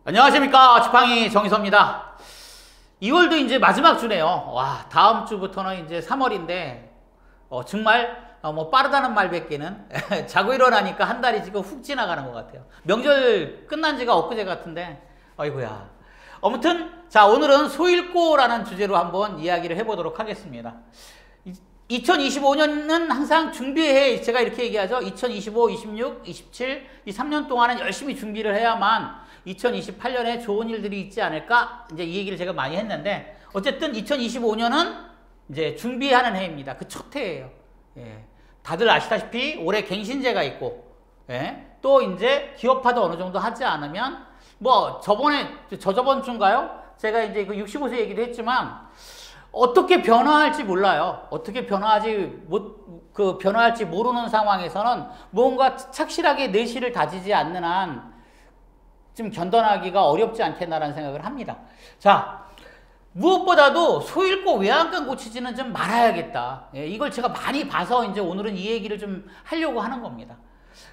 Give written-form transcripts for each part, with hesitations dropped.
안녕하십니까. 지팡이 정의섭입니다. 2월도 이제 마지막 주네요. 와, 다음 주부터는 이제 3월인데, 정말, 빠르다는 말밖에는 자고 일어나니까 한 달이 지금 훅 지나가는 것 같아요. 명절 끝난 지가 엊그제 같은데, 어이구야. 아무튼, 자, 오늘은 소잃고라는 주제로 한번 이야기를 해보도록 하겠습니다. 2025년은 항상 준비해. 제가 이렇게 얘기하죠. 2025, 26, 27, 이 3년 동안은 열심히 준비를 해야만 2028년에 좋은 일들이 있지 않을까? 이제 이 얘기를 제가 많이 했는데, 어쨌든 2025년은 이제 준비하는 해입니다. 그 첫 해예요. 예. 다들 아시다시피 올해 갱신제가 있고, 예. 또 이제 기업화도 어느 정도 하지 않으면, 저저번 주인가요? 제가 이제 그 65세 얘기도 했지만, 어떻게 변화할지 몰라요. 어떻게 변화할지 모르는 상황에서는 뭔가 착실하게 내실을 다지지 않는 한 좀 견뎌나기가 어렵지 않겠나라는 생각을 합니다. 자, 무엇보다도 소잃고 외양간 고치지는 좀 말아야겠다. 예, 이걸 제가 많이 봐서 이제 오늘은 이 얘기를 좀 하려고 하는 겁니다.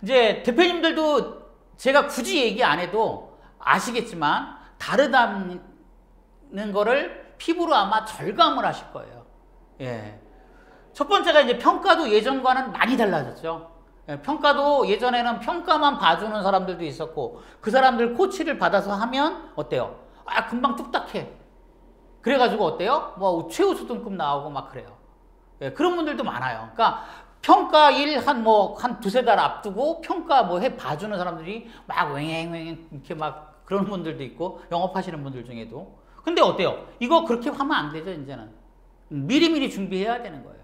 이제 대표님들도 제가 굳이 얘기 안 해도 아시겠지만 다르다는 거를 피부로 아마 절감을 하실 거예요. 예. 첫 번째가 이제 평가도 예전과는 많이 달라졌죠. 예, 평가도 예전에는 평가만 봐주는 사람들도 있었고, 그 사람들 코치를 받아서 하면 어때요? 아, 금방 뚝딱해. 그래가지고 어때요? 최우수 등급 나오고 막 그래요. 예, 그런 분들도 많아요. 그러니까 평가 일 한 두세 달 앞두고 평가 해 봐주는 사람들이 막 왱왱 이렇게 막 그런 분들도 있고, 영업하시는 분들 중에도. 근데 어때요? 이거 그렇게 하면 안 되죠, 이제는. 미리미리 준비해야 되는 거예요.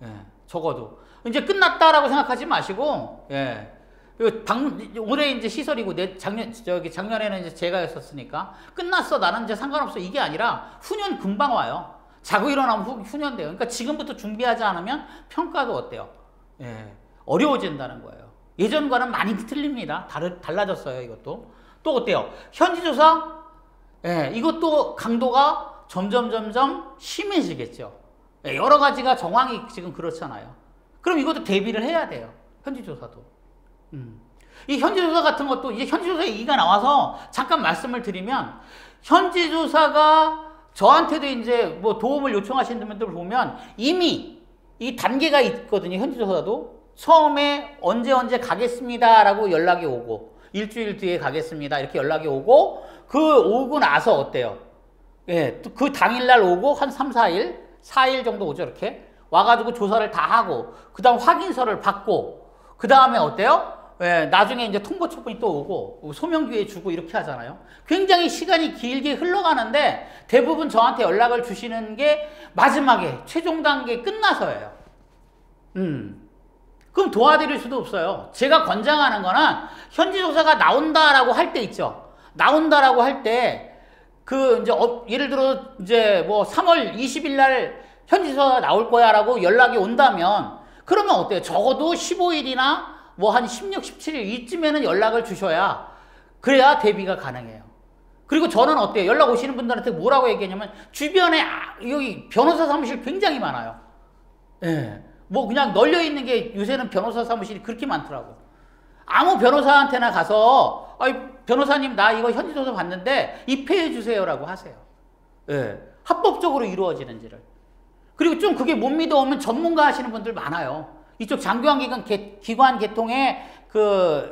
예, 적어도. 이제 끝났다라고 생각하지 마시고, 예. 올해 이제 시설이고, 작년에는 이제 제가 했었으니까, 끝났어. 나는 이제 상관없어. 이게 아니라, 후년 금방 와요. 자고 일어나면 후년 돼요. 그러니까 지금부터 준비하지 않으면 평가도 어때요? 예. 어려워진다는 거예요. 예전과는 많이 틀립니다. 달라졌어요, 이것도. 또 어때요? 현지조사? 예. 이것도 강도가 점점 심해지겠죠. 예, 여러 가지가 정황이 지금 그렇잖아요. 그럼 이것도 대비를 해야 돼요. 현지조사도. 이 현지조사 같은 것도 이제 현지조사 얘기가 나와서 잠깐 말씀을 드리면, 현지조사가 저한테도 이제 도움을 요청하시는 분들 보면 이미 이 단계가 있거든요. 현지조사도. 처음에 언제 가겠습니다라고 연락이 오고, 일주일 뒤에 가겠습니다. 이렇게 연락이 오고, 오고 나서 어때요? 예, 그 당일날 오고 한 3, 4일 정도 오죠. 이렇게. 와가지고 조사를 다 하고, 그 다음 확인서를 받고, 그 다음에 어때요? 예, 나중에 이제 통보 처분이 또 오고, 소명기회 주고 이렇게 하잖아요. 굉장히 시간이 길게 흘러가는데, 대부분 저한테 연락을 주시는 게 마지막에, 최종 단계 끝나서예요. 그럼 도와드릴 수도 없어요. 제가 권장하는 거는, 현지조사가 나온다라고 할 때 있죠. 나온다라고 할 때, 예를 들어, 3월 20일 날, 현지조사가 나올 거야 라고 연락이 온다면, 그러면 어때요? 적어도 15일이나 한 16, 17일 이쯤에는 연락을 주셔야, 그래야 대비가 가능해요. 그리고 저는 어때요? 연락 오시는 분들한테 뭐라고 얘기하냐면, 주변에 여기 변호사 사무실 굉장히 많아요. 예. 그냥 널려있는 게 요새는 변호사 사무실이 그렇게 많더라고. 아무 변호사한테나 가서, 변호사님 나 이거 현지조사 봤는데 입회해 주세요라고 하세요. 예. 합법적으로 이루어지는지를. 그리고 좀 그게 못 믿어오면 전문가 하시는 분들 많아요. 이쪽 장교환기관 기관 계통에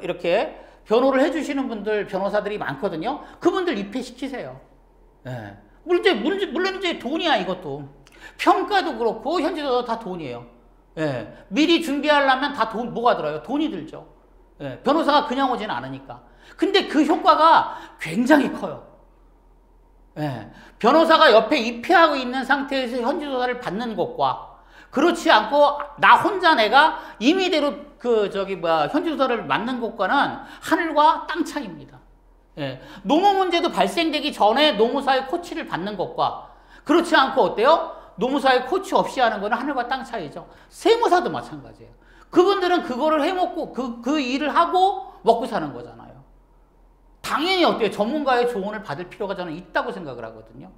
이렇게 변호를 해주시는 분들, 변호사들이 많거든요. 그분들 입회시키세요. 예. 물론 이제 돈이야, 이것도. 평가도 그렇고, 현지조사도 다 돈이에요. 예. 미리 준비하려면 다 뭐가 들어요? 돈이 들죠. 예. 변호사가 그냥 오지는 않으니까. 근데 그 효과가 굉장히 커요. 예. 변호사가 옆에 입회하고 있는 상태에서 현지조사를 받는 것과, 그렇지 않고 나 혼자 내가 임의대로 현지조사를 맡는 것과는 하늘과 땅 차이입니다. 예. 노무 문제도 발생되기 전에 노무사의 코치를 받는 것과, 그렇지 않고 어때요? 노무사의 코치 없이 하는 거는 하늘과 땅 차이죠. 세무사도 마찬가지예요. 그분들은 그거를 해먹고 그 일을 하고 먹고 사는 거잖아요. 당연히 어때요? 전문가의 조언을 받을 필요가 저는 있다고 생각을 하거든요.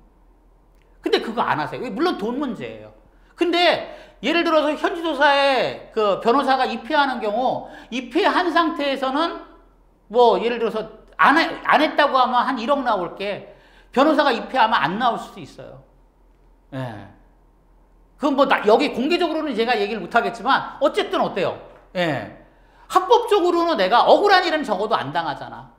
근데 그거 안 하세요. 물론 돈 문제예요. 근데 예를 들어서 현지조사에 변호사가 입회하는 경우, 입회한 상태에서는 예를 들어서 안 했다고 하면 한 1억 나올 게 변호사가 입회하면 안 나올 수도 있어요. 예. 그건 뭐 여기 공개적으로는 제가 얘기를 못 하겠지만 어쨌든 어때요? 예. 합법적으로는 내가 억울한 일은 적어도 안 당하잖아.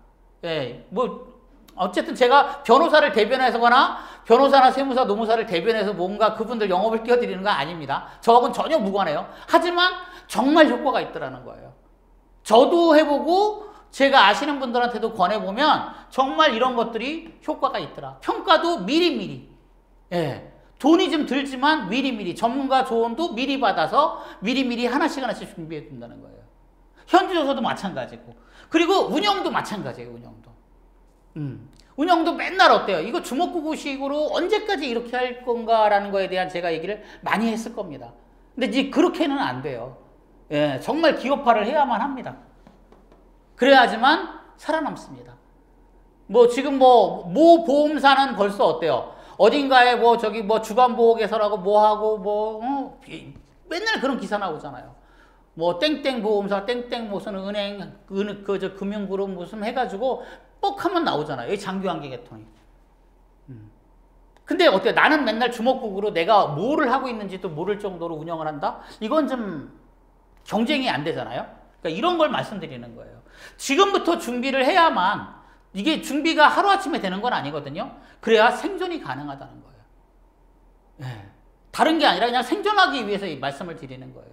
예. 뭐 어쨌든 제가 변호사를 대변해서거나 변호사나 세무사, 노무사를 대변해서 뭔가 그분들 영업을 띄워드리는 건 아닙니다. 저하고는 전혀 무관해요. 하지만 정말 효과가 있더라는 거예요. 저도 해보고 제가 아시는 분들한테도 권해보면 정말 이런 것들이 효과가 있더라. 평가도 미리미리. 예. 돈이 좀 들지만 미리미리 전문가 조언도 미리 받아서 미리미리 하나씩 준비해 둔다는 거예요. 현지조사도 마찬가지고. 그리고 운영도 마찬가지예요. 운영도 맨날 어때요? 이거 주먹구구식으로 언제까지 이렇게 할 건가라는 거에 대한 제가 얘기를 많이 했을 겁니다. 근데 이제 그렇게는 안 돼요. 예, 정말 기업화를 해야만 합니다. 그래야지만 살아남습니다. 뭐 지금 모 보험사는 벌써 어때요? 어딘가에 주간보호개설하고 뭐하고 맨날 그런 기사 나오잖아요. 뭐 땡땡 보험사, 땡땡 무슨 은행, 금융그룹 무슨 해가지고 뻑하면 나오잖아요. 이 장기환기 계통이. 근데 어때요? 나는 맨날 주먹국으로 내가 뭐를 하고 있는지도 모를 정도로 운영을 한다? 이건 좀 경쟁이 안 되잖아요. 그러니까 이런 걸 말씀드리는 거예요. 지금부터 준비를 해야만 이게 준비가 하루아침에 되는 건 아니거든요. 그래야 생존이 가능하다는 거예요. 예. 다른 게 아니라 그냥 생존하기 위해서 이 말씀을 드리는 거예요.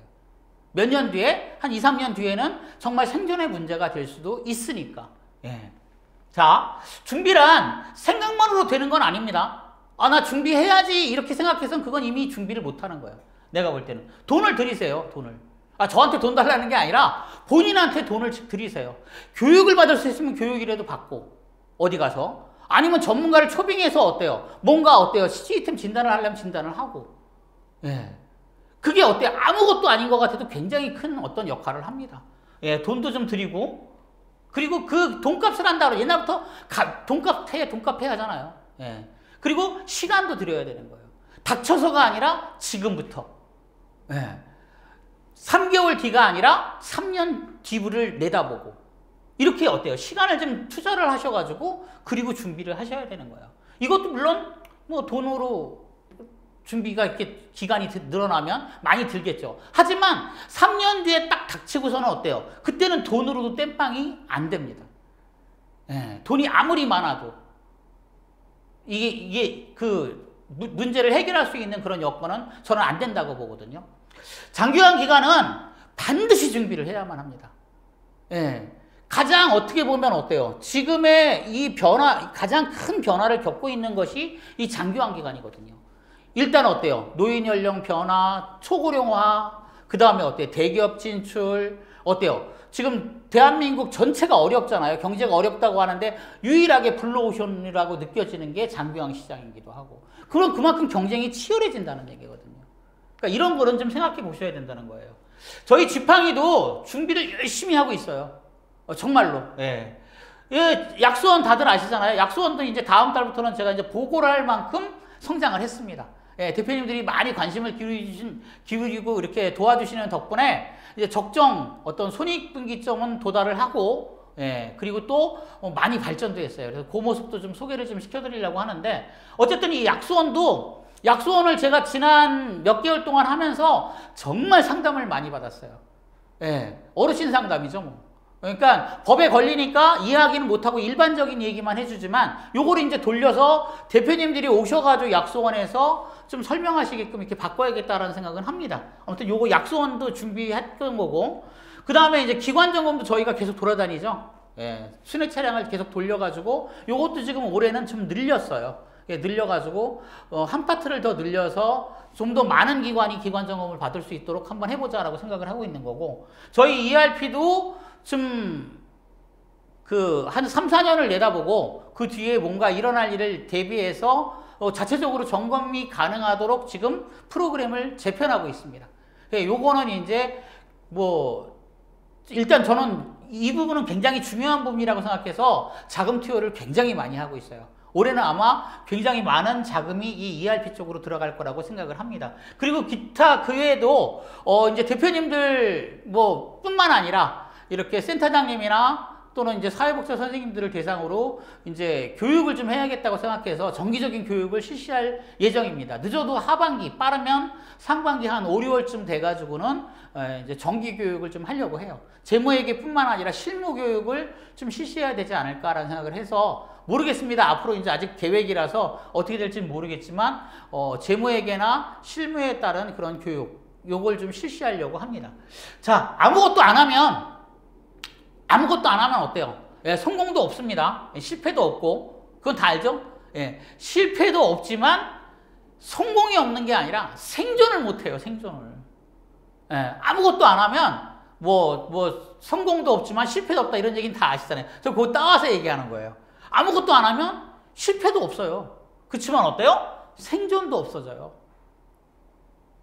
몇 년 뒤에, 한 2, 3년 뒤에는 정말 생존의 문제가 될 수도 있으니까. 예. 자, 준비란 생각만으로 되는 건 아닙니다. 나 준비해야지 이렇게 생각해서는 그건 이미 준비를 못 하는 거예요. 내가 볼 때는. 돈을 들이세요, 돈을. 저한테 돈 달라는 게 아니라 본인한테 돈을 들이세요. 교육을 받을 수 있으면 교육이라도 받고, 어디 가서. 아니면 전문가를 초빙해서 어때요? 뭔가 어때요? 시스템 진단을 하려면 진단을 하고. 예. 그게 어때요? 아무것도 아닌 것 같아도 굉장히 큰 어떤 역할을 합니다. 예, 돈도 좀 드리고, 그리고 그 돈값을 한다고 옛날부터 돈값 해야 하잖아요. 예. 그리고 시간도 드려야 되는 거예요. 닥쳐서가 아니라 지금부터. 예. 3개월 뒤가 아니라 3년 뒤를 내다보고. 이렇게 어때요? 시간을 좀 투자를 하셔가지고 그리고 준비를 하셔야 되는 거예요. 이것도 물론 뭐 돈으로 준비가 이렇게 기간이 늘어나면 많이 들겠죠. 하지만 3년 뒤에 딱 닥치고서는 어때요? 그때는 돈으로도 땜빵이 안 됩니다. 예, 돈이 아무리 많아도 이게 그 문제를 해결할 수 있는 그런 여건은 저는 안 된다고 보거든요. 장기간 기간은 반드시 준비를 해야만 합니다. 예. 가장 어떻게 보면 어때요? 지금의 이 가장 큰 변화를 겪고 있는 것이 이 장기간 기간이거든요. 일단 어때요? 노인 연령 변화, 초고령화, 그 다음에 어때요? 대기업 진출, 어때요? 지금 대한민국 전체가 어렵잖아요. 경제가 어렵다고 하는데 유일하게 블루오션이라고 느껴지는 게 장기간 시장이기도 하고. 그럼 그만큼 경쟁이 치열해진다는 얘기거든요. 그러니까 이런 거는 좀 생각해 보셔야 된다는 거예요. 저희 지팡이도 준비를 열심히 하고 있어요. 정말로. 예. 예, 약수원 다들 아시잖아요. 약수원도 이제 다음 달부터는 제가 이제 보고를 할 만큼 성장을 했습니다. 예, 대표님들이 많이 관심을 기울이고 이렇게 도와주시는 덕분에 이제 적정 어떤 손익분기점은 도달을 하고, 예, 그리고 또 많이 발전도 했어요. 그래서 그 모습도 좀 소개를 좀 시켜드리려고 하는데, 어쨌든 이 약수원을 제가 지난 몇 개월 동안 하면서 정말 상담을 많이 받았어요. 예, 어르신 상담이죠, 뭐. 그러니까 법에 걸리니까 이해하기는 못하고 일반적인 얘기만 해주지만 요거를 이제 돌려서 대표님들이 오셔가지고 약수원에서 좀 설명하시게끔 이렇게 바꿔야겠다라는 생각은 합니다. 아무튼 요거 약수원도 준비했던 거고, 그 다음에 이제 기관 점검도 저희가 계속 돌아다니죠. 예, 순회 차량을 계속 돌려가지고 요것도 지금 올해는 좀 늘렸어요. 예, 늘려가지고 한 파트를 더 늘려서 좀 더 많은 기관이 기관 점검을 받을 수 있도록 한번 해보자라고 생각을 하고 있는 거고, 저희 ERP도 좀 한 3, 4년을 내다보고 그 뒤에 뭔가 일어날 일을 대비해서 자체적으로 점검이 가능하도록 지금 프로그램을 재편하고 있습니다. 요거는 이제 일단 저는 이 부분은 굉장히 중요한 부분이라고 생각해서 자금 투여를 굉장히 많이 하고 있어요. 올해는 아마 굉장히 많은 자금이 이 ERP 쪽으로 들어갈 거라고 생각을 합니다. 그리고 기타 그 외에도 이제 대표님들 뿐만 아니라 이렇게 센터장님이나 또는 이제 사회복지 선생님들을 대상으로 이제 교육을 좀 해야겠다고 생각해서 정기적인 교육을 실시할 예정입니다. 늦어도 하반기, 빠르면 상반기 한 5, 6월쯤 돼가지고는 이제 정기 교육을 좀 하려고 해요. 재무회계뿐만 아니라 실무 교육을 좀 실시해야 되지 않을까라는 생각을 해서 모르겠습니다. 앞으로 이제 아직 계획이라서 어떻게 될지는 모르겠지만 재무회계나 실무에 따른 그런 교육 요걸 좀 실시하려고 합니다. 자, 아무것도 안 하면 어때요? 예, 성공도 없습니다. 실패도 없고 그건 다 알죠? 예, 실패도 없지만 성공이 없는 게 아니라 생존을 못해요. 생존을. 예, 아무것도 안 하면 뭐 성공도 없지만 실패도 없다 이런 얘기는 다 아시잖아요. 저 그거 따와서 얘기하는 거예요. 아무것도 안 하면 실패도 없어요. 그렇지만 어때요? 생존도 없어져요.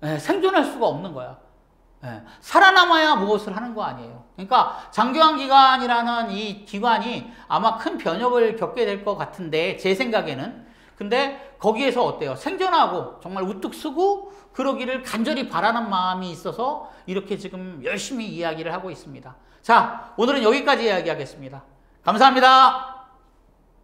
예, 생존할 수가 없는 거야. 예, 살아남아야 무엇을 하는 거 아니에요. 그러니까 장교환기관이라는 이 기관이 아마 큰 변혁을 겪게 될 것 같은데 제 생각에는 근데 거기에서 어때요? 생존하고 정말 우뚝 서고 그러기를 간절히 바라는 마음이 있어서 이렇게 지금 열심히 이야기를 하고 있습니다. 자, 오늘은 여기까지 이야기하겠습니다. 감사합니다.